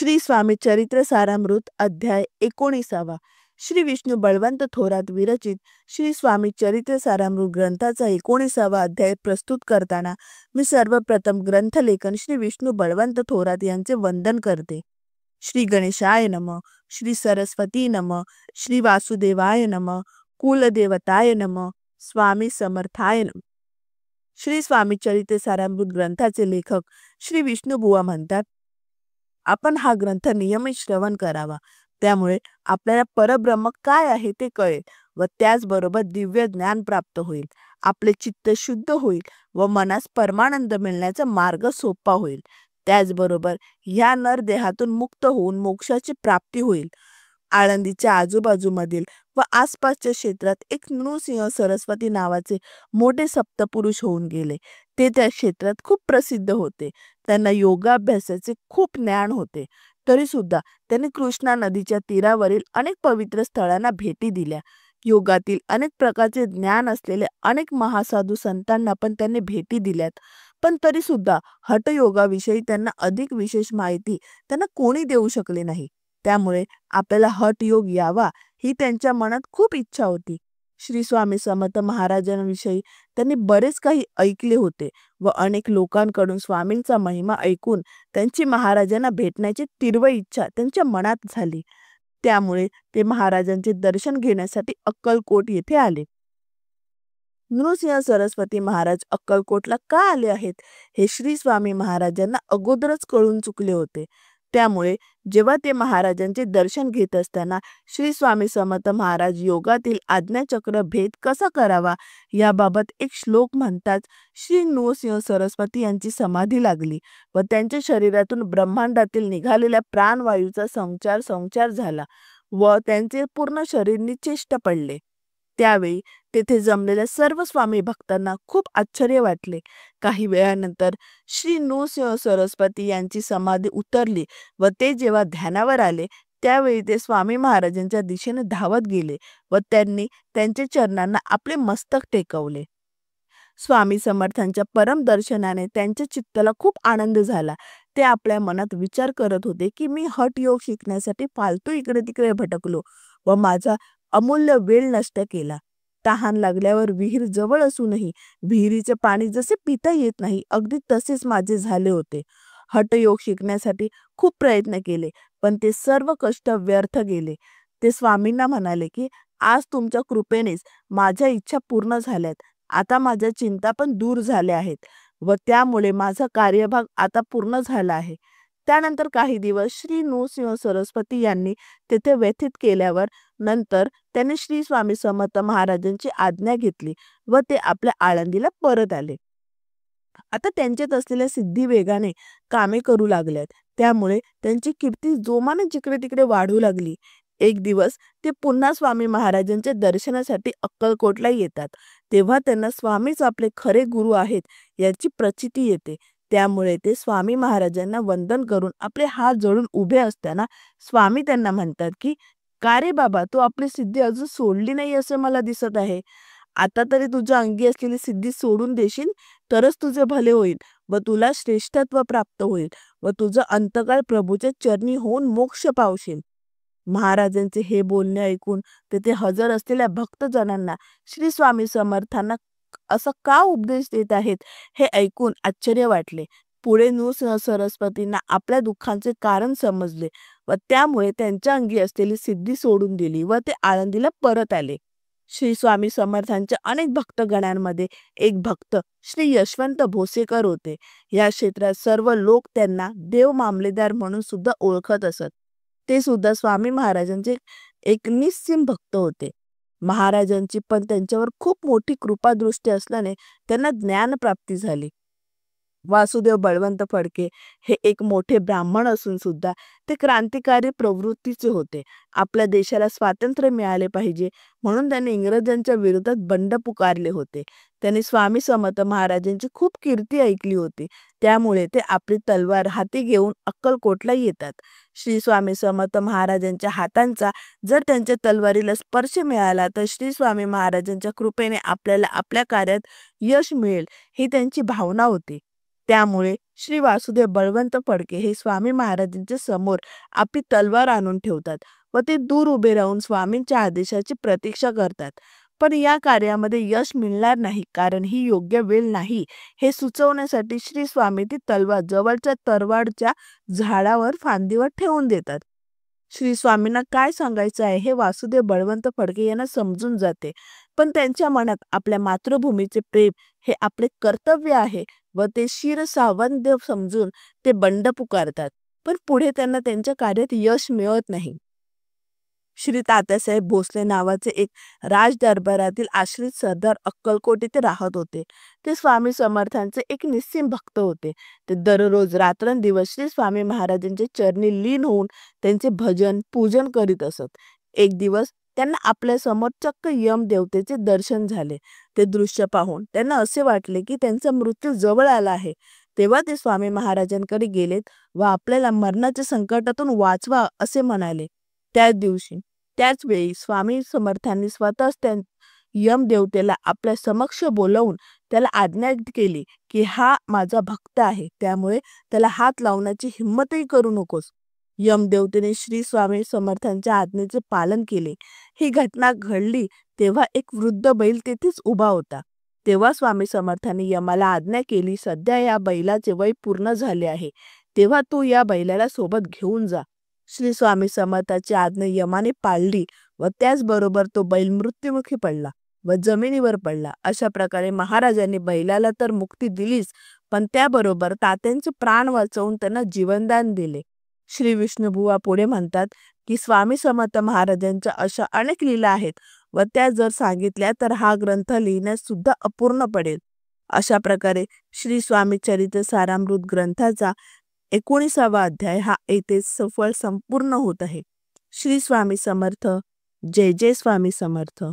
श्री स्वामी चरित्र सारामृत अध्याय 19. श्री विष्णू बळवंत थोरात विरचित श्री स्वामी चरित्र सारामृत ग्रंथाचा 19वा अध्याय प्रस्तुत करताना मी सर्वप्रथम ग्रंथलेखन श्री विष्णू बळवंत थोरात यांचे वंदन करते. श्री गणेशाय नमः, श्री सरस्वती नमः, श्री वासुदेवाय नमः, कुलदेवताय नमः, स्वामी समर्थाय नमः. श्री स्वामी चरित्र सारामृत ग्रंथाचे लेखक श्री विष्णुबुवा म्हणतात, आपण हा ग्रंथ नियमित श्रवण करावा. त्यामुळे आपल्याला परब्रह्म काय आहे ते कळेल व त्याचबरोबर दिव्य ज्ञान प्राप्त होईल. आपले चित्त शुद्ध होईल व मनास परमानंद मिळण्याचा मार्ग सोपा होईल. त्याचबरोबर ह्या नरदेहातून मुक्त होऊन मोक्षाची प्राप्ती होईल. आळंदीच्या आजूबाजूमधील व आसपासच्या क्षेत्रात एक नृसिंह सरस्वती नावाचे मोठे सप्तपुरुष होऊन गेले. ते त्या क्षेत्रात खूप प्रसिद्ध होते. त्यांना योगाभ्यासाचे खूप ज्ञान होते. तरी सुद्धा त्यांनी कृष्णा नदीच्या तीरावरील अनेक पवित्र स्थळांना भेटी दिल्या. योगातील अनेक प्रकारचे ज्ञान असलेले अनेक महासाधू संतांना पण त्यांनी भेटी दिल्यात. पण तरी सुद्धा हठयोगाविषयी त्यांना अधिक विशेष माहिती त्यांना कोणी देऊ शकले नाही. त्यामुळे आपल्याला हठयोग यावा ही त्यांच्या मनात खूप इच्छा होती. श्री स्वामी समर्थ महाराजांविषयी त्यांनी बरेच काही ऐकले होते व अनेक लोकांकडून स्वामींचा महिमा ऐकून त्यांची महाराजांना भेटण्याची तीव्र इच्छा त्यांच्या मनात झाली. त्यामुळे ते महाराजांचे दर्शन घेण्यासाठी अक्कलकोट येथे आले. नृसिंह सरस्वती महाराज अक्कलकोटला का आले आहेत हे श्री स्वामी महाराजांना अगोदरच कळून चुकले होते. त्यामुळे जेव्हा ते महाराजांचे दर्शन घेत असताना श्री स्वामी समर्थ महाराज योगातील आज्ञाचक्र भेद कसा करावा याबाबत एक श्लोक म्हणतात. श्री नृसिंह सरस्वती यांची समाधी लागली व त्यांच्या शरीरातून ब्रह्मांडातील निघालेल्या प्राणवायूचा संचार झाला व त्यांचे पूर्ण शरीर निश्चेष्ट पडले. त्यावेळी तेथे जमलेल्या सर्व स्वामी भक्तांना खूप आश्चर्य वाटले. काही वेळानंतर श्री नृसिंह सरस्वती यांची समाधी उतरली व ते जेव्हा ध्यानावर आले त्यावेळी ते स्वामी महाराजांच्या दिशेने धावत गेले व त्यांनी त्यांच्या चरणांना आपले मस्तक टेकवले. स्वामी समर्थांच्या परम दर्शनाने त्यांच्या चित्ताला खूप आनंद झाला. ते आपल्या मनात विचार करत होते की मी हठयोग शिकण्यासाठी फालतू इकडे तिकडे भटकलो व माझा अमूल्य वेळ नष्ट केला. तहान लागल्यावर विहीर जवळ असूनही विहिरीचे पाणी जसे पिता येत नाही अगदी तसेच माझे झाले होते. हठयोग शिकण्यासाठी खूप प्रयत्न केले पण ते सर्व कष्ट व्यर्थ गेले. ते स्वामींना म्हणाले की आज तुमच्या कृपेनेच माझ्या इच्छा पूर्ण झाल्यात. आता माझ्या चिंता पण दूर झाल्या आहेत व त्यामुळे माझा कार्यभाग आता पूर्ण झाला आहे. त्यानंतर काही दिवस श्री नृसिंह सरस्वती यांनी तेथे व्यतीत केल्यावर नंतर त्यांनी श्री स्वामी समर्थ महाराजांची आज्ञा घेतली व ते आपल्या आळंदीला परत आले. आता त्यांच्यात असलेल्या सिद्धी वेगाने कामे करू लागल्यात. त्यामुळे त्यांची कीर्ती जोमाने जिकडे तिकडे वाढू लागली. एक दिवस ते पुन्हा स्वामी महाराजांच्या दर्शनासाठी अक्कलकोटला येतात. तेव्हा त्यांना स्वामीच आपले खरे गुरु आहेत याची प्रचिती येते. त्यामुळे ते स्वामी महाराजांना वंदन करून आपले हात जोडून उभे असताना स्वामी त्यांना म्हणतात की का रे बाबा, तू आपली सिद्धी अजून सोडली नाही असे मला दिसत आहे. आता तरी तुझ्या अंगी असलेली सिद्धी सोडून देशील तरच तुझे भले होईल व तुला श्रेष्ठत्व प्राप्त होईल व तुझं अंतकाळ प्रभूच्या चरणी होऊन मोक्ष पावशील. महाराजांचे हे बोलणे ऐकून तेथे हजर असलेल्या भक्तजनांना श्री स्वामी समर्थांना असं का उपदेश देत आहेत हे ऐकून आश्चर्य वाटले. पुढे नृसिंह सरस्वतींना आपल्या दुःखांचे कारण समजले व त्यामुळे त्यांच्या अंगी असलेली सिद्धी सोडून दिली व ते आळंदीला परत आले. श्री स्वामी समर्थांच्या अनेक भक्तगणांमध्ये एक भक्त श्री यशवंत भोसेकर होते. या क्षेत्रात सर्व लोक त्यांना देव मामलेदार म्हणून सुद्धा ओळखत असत. ते सुद्धा स्वामी महाराजांचे एक निस्सीम भक्त होते. महाराजांची पण त्यांच्यावर खूप मोठी कृपादृष्टी असल्याने त्यांना ज्ञानप्राप्ती झाली. वासुदेव बळवंत फडके हे एक मोठे ब्राह्मण असून सुद्धा ते क्रांतिकारी प्रवृत्तीचे होते. आपल्या देशाला स्वातंत्र्य मिळाले पाहिजे म्हणून त्यांनी इंग्रजांच्या विरोधात बंड पुकारले होते. त्यांनी स्वामी समर्थ महाराजांची खूप कीर्ती ऐकली होती. त्यामुळे ते आपली तलवार हाती घेऊन अक्कलकोटला येतात. श्री स्वामी समर्थ महाराजांच्या हातांचा जर त्यांच्या तलवारीला स्पर्श मिळाला तर श्री स्वामी महाराजांच्या कृपेने आपल्याला आपल्या कार्यात यश मिळेल ही त्यांची भावना होती. त्यामुळे श्री वासुदेव बळवंत फडके हे स्वामी महाराजांच्या समोर आपली तलवार आणून ठेवतात व ते दूर उभे राहून स्वामींच्या आदेशाची प्रतीक्षा करतात. पण या कार्यामध्ये यश मिळणार नाही, कारण ही योग्य वेळ नाही हे सुचवण्यासाठी श्री स्वामी ती तलवार जवळच्या तरवाडच्या झाडावर फांदीवर ठेवून देतात. श्री स्वामींना काय सांगायचं आहे हे वासुदेव बळवंत फडके यांना समजून जाते, पण त्यांच्या मनात आपल्या मातृभूमीचे प्रेम हे आपले कर्तव्य आहे व ते शिरसावंत समजून ते बंड पुकारतात. पण पुढे त्यांना त्यांच्या कार्यात यश मिळत नाही. श्री तात्यासाहेब भोसले नावाचे एक राजदरबारातील आश्रित सरदार अक्कलकोट येथे राहत होते. ते स्वामी समर्थांचे एक निस्सीम भक्त होते. ते दररोज रात्रंदिवस श्री स्वामी महाराजांच्या चरणी लीन होऊन त्यांचे भजन पूजन करीत असत. एक दिवस त्यांना आपल्या समोर चक्क यम देवतेचे दर्शन झाले. ते दृश्य पाहून त्यांना असे वाटले की त्यांचा मृत्यू जवळ आला आहे. तेव्हा ते स्वामी महाराजांकडे गेलेत व आपल्याला मरणाच्या संकटातून वाचवा असे म्हणाले. त्याच दिवशी त्याच वेळी स्वामी समर्थांनी स्वतःच त्या यम देवतेला आपल्या समक्ष बोलवून त्याला आज्ञा केली की हा माझा भक्त आहे, त्यामुळे त्याला हात लावण्याची हिंमतही करू नकोस. यमदेवतेने श्री स्वामी समर्थांच्या आज्ञेचे पालन केले. ही घटना घडली तेव्हा एक वृद्ध बैल तेथेच उभा होता. तेव्हा स्वामी समर्थांनी यमाला आज्ञा केली, सध्या या बैलाचे वय पूर्ण झाले आहे, तेव्हा तू या बैलाला सोबत घेऊन जा. श्री स्वामी समर्थाची आज्ञा यमाने पाळली व त्याचबरोबर तो बैल मृत्युमुखी पडला व जमिनीवर पडला. अशा प्रकारे महाराजांनी बैलाला तर मुक्ती दिलीच, पण त्याबरोबर तात्यांचे प्राण वाचवून त्यांना जीवनदान दिले. श्री विष्णुबुवा पुढे म्हणतात की स्वामी समर्थ महाराजांच्या अशा अनेक लीला आहेत व त्या जर सांगितल्या तर हा ग्रंथ लिहिण्यास सुद्धा अपूर्ण पडेल. अशा प्रकारे श्री स्वामी चरित्र सारामृत ग्रंथाचा 19वा अध्याय हा येथेच सफळ संपूर्ण होत आहे. श्री स्वामी समर्थ. जय जय स्वामी समर्थ.